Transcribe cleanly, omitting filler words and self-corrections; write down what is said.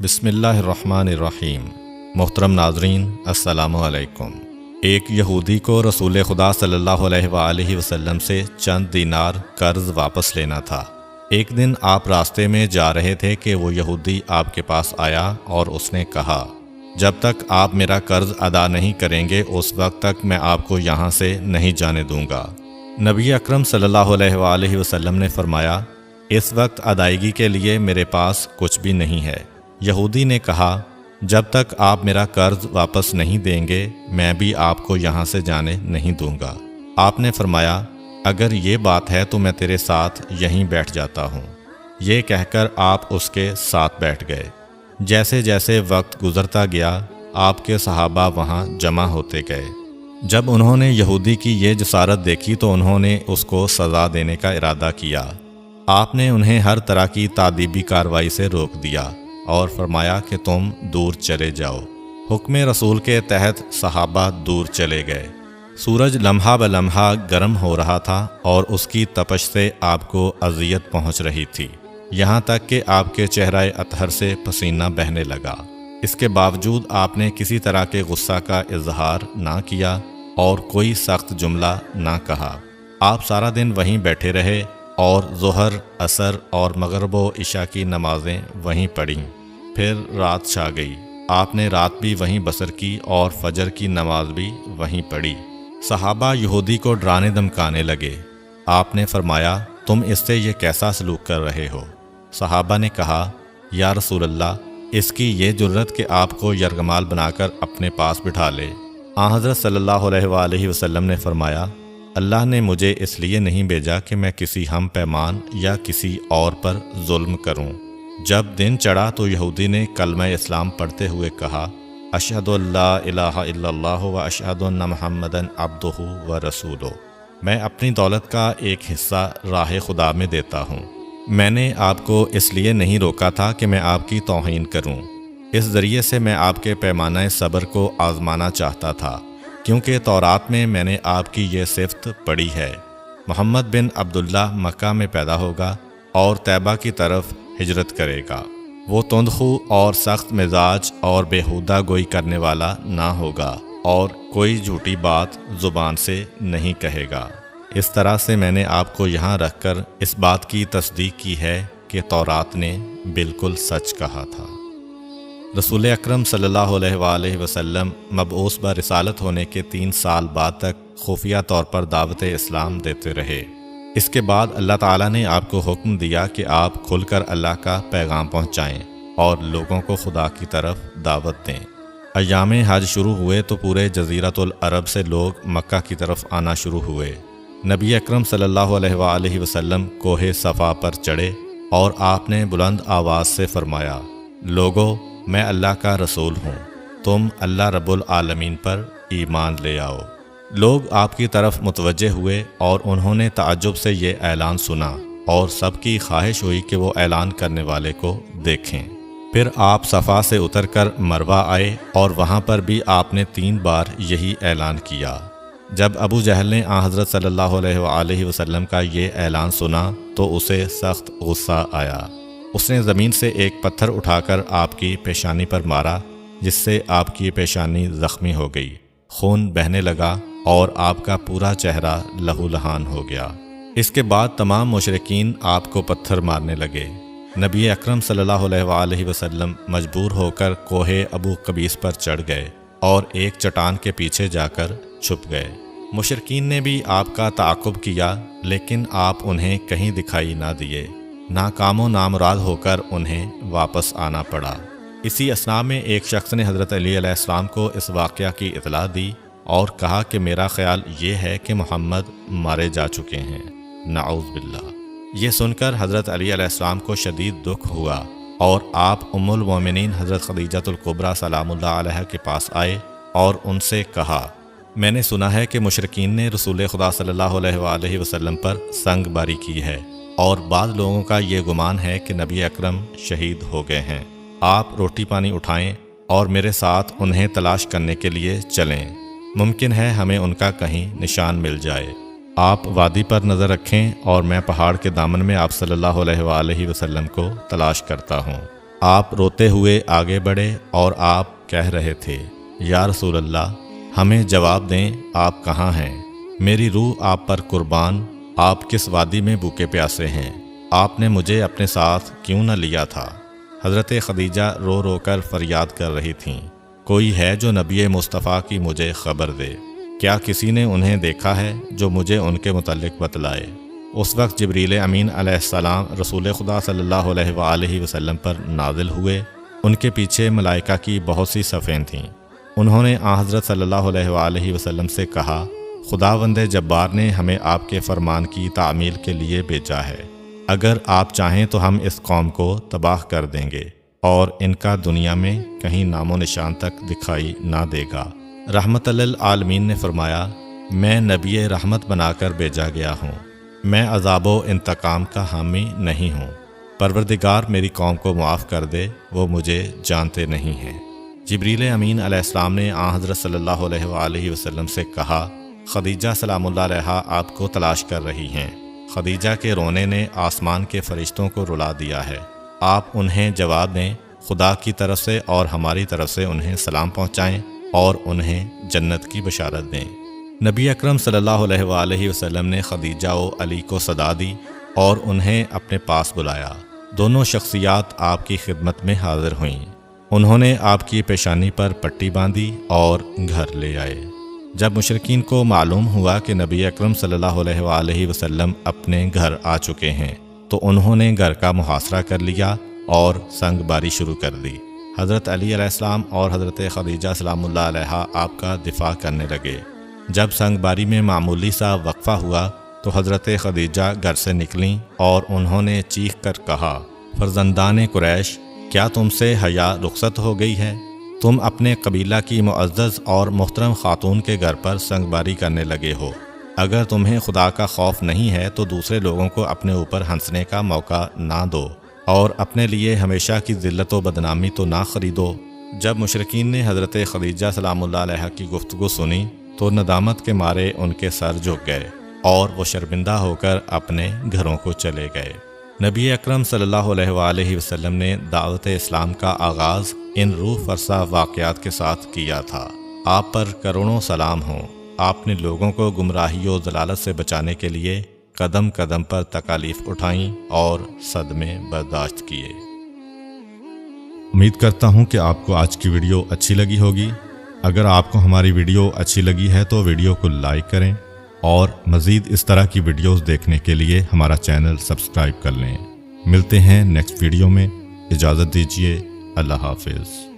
بسم اللہ الرحمن الرحیم۔ محترم ناظرین، السلام علیکم۔ ایک یہودی کو رسول خدا صلی اللہ علیہ وآلہ وسلم سے چند دینار قرض واپس لینا تھا۔ ایک دن آپ راستے میں جا رہے تھے کہ وہ یہودی آپ کے پاس آیا اور اس نے کہا، جب تک آپ میرا قرض ادا نہیں کریں گے اس وقت تک میں آپ کو یہاں سے نہیں جانے دوں گا۔ نبی اکرم صلی اللہ علیہ وآلہ وسلم نے فرمایا، اس وقت ادائیگی کے لیے میرے پاس کچھ بھی نہیں ہے۔ یہودی نے کہا، جب تک آپ میرا قرض واپس نہیں دیں گے میں بھی آپ کو یہاں سے جانے نہیں دوں گا۔ آپ نے فرمایا، اگر یہ بات ہے تو میں تیرے ساتھ یہیں بیٹھ جاتا ہوں۔ یہ کہہ کر آپ اس کے ساتھ بیٹھ گئے۔ جیسے جیسے وقت گزرتا گیا آپ کے صحابہ وہاں جمع ہوتے گئے۔ جب انہوں نے یہودی کی یہ جسارت دیکھی تو انہوں نے اس کو سزا دینے کا ارادہ کیا۔ آپ نے انہیں ہر طرح کی تادیبی کارروائی سے روک دیا اور فرمایا کہ تم دور چلے جاؤ۔ حکم رسول کے تحت صحابہ دور چلے گئے۔ سورج لمحہ بلمحہ گرم ہو رہا تھا اور اس کی تپش سے آپ کو اذیت پہنچ رہی تھی، یہاں تک کہ آپ کے چہرہ اطہر سے پسینہ بہنے لگا۔ اس کے باوجود آپ نے کسی طرح کے غصہ کا اظہار نہ کیا اور کوئی سخت جملہ نہ کہا۔ آپ سارا دن وہیں بیٹھے رہے اور ظہر، عصر اور مغرب و عشاء کی نمازیں وہیں پڑھیں۔ پھر رات چھا گئی۔ آپ نے رات بھی وہیں بسر کی اور فجر کی نماز بھی وہیں پڑھی۔ صحابہ یہودی کو ڈرانے دھمکانے لگے۔ آپ نے فرمایا، تم اس سے یہ کیسا سلوک کر رہے ہو؟ صحابہ نے کہا، یا رسول اللہ، اس کی یہ جرت کہ آپ کو یرغمال بنا کر اپنے پاس بٹھا لے۔ آن حضرت صلی اللہ علیہ وآلہ وسلم نے فرمایا، اللہ نے مجھے اس لیے نہیں بھیجا کہ میں کسی ہم پیمان یا کسی اور پر ظلم کروں۔ جب دن چڑھا تو یہودی نے کلمہ اسلام پڑھتے ہوئے کہا، اشہد ان لا الہ الا اللہ و اشہد ان محمدً عبدہ و رسولہ۔ میں اپنی دولت کا ایک حصہ راہ خدا میں دیتا ہوں۔ میں نے آپ کو اس لیے نہیں روکا تھا کہ میں آپ کی توہین کروں۔ اس ذریعے سے میں آپ کے پیمانہ صبر کو آزمانا چاہتا تھا، کیونکہ تورات میں میں نے آپ کی یہ صفت پڑھی ہے، محمد بن عبداللہ مکہ میں پیدا ہوگا اور طیبہ کی طرف ہجرت کرے گا۔ وہ تندخو اور سخت مزاج اور بیہودہ گوئی کرنے والا نہ ہوگا اور کوئی جھوٹی بات زبان سے نہیں کہے گا۔ اس طرح سے میں نے آپ کو یہاں رکھ کر اس بات کی تصدیق کی ہے کہ تورات نے بالکل سچ کہا تھا۔ رسول اکرم صلی اللہ علیہ وآلہ وسلم مبعوث برسالت ہونے کے 3 سال بعد تک خفیہ طور پر دعوت اسلام دیتے رہے۔ اس کے بعد اللہ تعالیٰ نے آپ کو حکم دیا کہ آپ کھل کر اللہ کا پیغام پہنچائیں اور لوگوں کو خدا کی طرف دعوت دیں۔ ایام حج شروع ہوئے تو پورے جزیرۃ العرب سے لوگ مکہ کی طرف آنا شروع ہوئے۔ نبی اکرم صلی اللہ علیہ وآلہ وسلم کوہ صفا پر چڑھے اور آپ نے بلند آواز سے فرمایا، لوگو، میں اللہ کا رسول ہوں، تم اللہ رب العالمین پر ایمان لے آؤ۔ لوگ آپ کی طرف متوجہ ہوئے اور انہوں نے تعجب سے یہ اعلان سنا اور سب کی خواہش ہوئی کہ وہ اعلان کرنے والے کو دیکھیں۔ پھر آپ صفا سے اتر کر مروہ آئے اور وہاں پر بھی آپ نے 3 بار یہی اعلان کیا۔ جب ابو جہل نے آن حضرت صلی اللہ علیہ وآلہ وسلم کا یہ اعلان سنا تو اسے سخت غصہ آیا۔ اس نے زمین سے ایک پتھر اٹھا کر آپ کی پیشانی پر مارا، جس سے آپ کی پیشانی زخمی ہو گئی، خون بہنے لگا اور آپ کا پورا چہرہ لہو لہان ہو گیا۔ اس کے بعد تمام مشرکین آپ کو پتھر مارنے لگے۔ نبی اکرم صلی اللہ علیہ وآلہ وسلم مجبور ہو کر کوہ ابو قبیس پر چڑھ گئے اور ایک چٹان کے پیچھے جا کر چھپ گئے۔ مشرکین نے بھی آپ کا تعاقب کیا لیکن آپ انہیں کہیں دکھائی نہ دیے۔ ناکام و نامراد ہو کر انہیں واپس آنا پڑا۔ اسی اثناء میں ایک شخص نے حضرت علی علیہ السلام کو اس واقعہ کی اطلاع دی اور کہا کہ میرا خیال یہ ہے کہ محمد مارے جا چکے ہیں، نعوذ باللہ۔ یہ سن کر حضرت علی علیہ السلام کو شدید دکھ ہوا اور آپ ام المومنین حضرت خدیجہ الکبریٰ سلام اللہ علیہ کے پاس آئے اور ان سے کہا، میں نے سنا ہے کہ مشرکین نے رسول خدا صلی اللہ علیہ وآلہ وسلم پر سنگ باری کی ہے اور بعض لوگوں کا یہ گمان ہے کہ نبی اکرم شہید ہو گئے ہیں۔ آپ روٹی پانی اٹھائیں اور میرے ساتھ انہیں تلاش کرنے کے لیے چلیں، ممکن ہے ہمیں ان کا کہیں نشان مل جائے۔ آپ وادی پر نظر رکھیں اور میں پہاڑ کے دامن میں آپ صلی اللہ علیہ وآلہ وسلم کو تلاش کرتا ہوں۔ آپ روتے ہوئے آگے بڑھے اور آپ کہہ رہے تھے، یا رسول اللہ، ہمیں جواب دیں، آپ کہاں ہیں؟ میری روح آپ پر قربان، آپ کس وادی میں بھوکے پیاسے ہیں؟ آپ نے مجھے اپنے ساتھ کیوں نہ لیا تھا؟ حضرت خدیجہ رو رو کر فریاد کر رہی تھیں، کوئی ہے جو نبی مصطفیٰ کی مجھے خبر دے؟ کیا کسی نے انہیں دیکھا ہے جو مجھے ان کے متعلق بتلائے؟ اس وقت جبریل امین علیہ السلام رسول خدا صلی اللہ علیہ وآلہ وسلم پر نازل ہوئے۔ ان کے پیچھے ملائکہ کی بہت سی صفیں تھیں۔ انہوں نے حضرت صلی اللہ علیہ وآلہ وسلم سے کہا، خداوند جبار نے ہمیں آپ کے فرمان کی تعمیل کے لیے بھیجا ہے۔ اگر آپ چاہیں تو ہم اس قوم کو تباہ کر دیں گے اور ان کا دنیا میں کہیں نام و نشان تک دکھائی نہ دے گا۔ رحمت للعالمین نے فرمایا، میں نبی رحمت بنا کر بھیجا گیا ہوں، میں عذاب و انتقام کا حامی نہیں ہوں۔ پروردگار میری قوم کو معاف کر دے، وہ مجھے جانتے نہیں ہیں۔ جبریل امین علیہ السلام نے حضرت صلی اللہ علیہ وآلہ وسلم سے کہا، خدیجہ سلام اللہ علیہا آپ کو تلاش کر رہی ہیں۔ خدیجہ کے رونے نے آسمان کے فرشتوں کو رلا دیا ہے۔ آپ انہیں جواب دیں، خدا کی طرف سے اور ہماری طرف سے انہیں سلام پہنچائیں اور انہیں جنت کی بشارت دیں۔ نبی اکرم صلی اللہ علیہ وآلہ وسلم نے خدیجہ و علی کو صدا دی اور انہیں اپنے پاس بلایا۔ دونوں شخصیات آپ کی خدمت میں حاضر ہوئیں۔ انہوں نے آپ کی پیشانی پر پٹی باندھی اور گھر لے آئے۔ جب مشرکین کو معلوم ہوا کہ نبی اکرم صلی اللہ علیہ وآلہ وسلم اپنے گھر آ چکے ہیں تو انہوں نے گھر کا محاصرہ کر لیا اور سنگ باری شروع کر دی۔ حضرت علی علیہ السلام اور حضرت خدیجہ سلام اللہ علیہا آپ کا دفاع کرنے لگے۔ جب سنگ باری میں معمولی سا وقفہ ہوا تو حضرت خدیجہ گھر سے نکلیں اور انہوں نے چیخ کر کہا، فرزندان قریش، کیا تم سے حیا رخصت ہو گئی ہے؟ تم اپنے قبیلہ کی معزز اور محترم خاتون کے گھر پر سنگ باری کرنے لگے ہو۔ اگر تمہیں خدا کا خوف نہیں ہے تو دوسرے لوگوں کو اپنے اوپر ہنسنے کا موقع نہ دو اور اپنے لیے ہمیشہ کی ذلت و بدنامی تو نہ خریدو۔ جب مشرکین نے حضرت خدیجہ سلام اللہ علیہا کی گفتگو سنی تو ندامت کے مارے ان کے سر جھک گئے اور وہ شرمندہ ہو کر اپنے گھروں کو چلے گئے۔ نبی اکرم صلی اللہ علیہ وآلہ وسلم نے دعوت اسلام کا آغاز ان روح فرسا واقعات کے ساتھ کیا تھا۔ آپ پر کروڑوں سلام ہوں۔ آپ نے لوگوں کو گمراہی و ضلالت سے بچانے کے لیے قدم قدم پر تکالیف اٹھائیں اور صدمے برداشت کیے۔ امید کرتا ہوں کہ آپ کو آج کی ویڈیو اچھی لگی ہوگی۔ اگر آپ کو ہماری ویڈیو اچھی لگی ہے تو ویڈیو کو لائک کریں اور مزید اس طرح کی ویڈیوز دیکھنے کے لیے ہمارا چینل سبسکرائب کر لیں۔ ملتے ہیں نیکسٹ ویڈیو میں، اجازت دیجیے، اللہ حافظ۔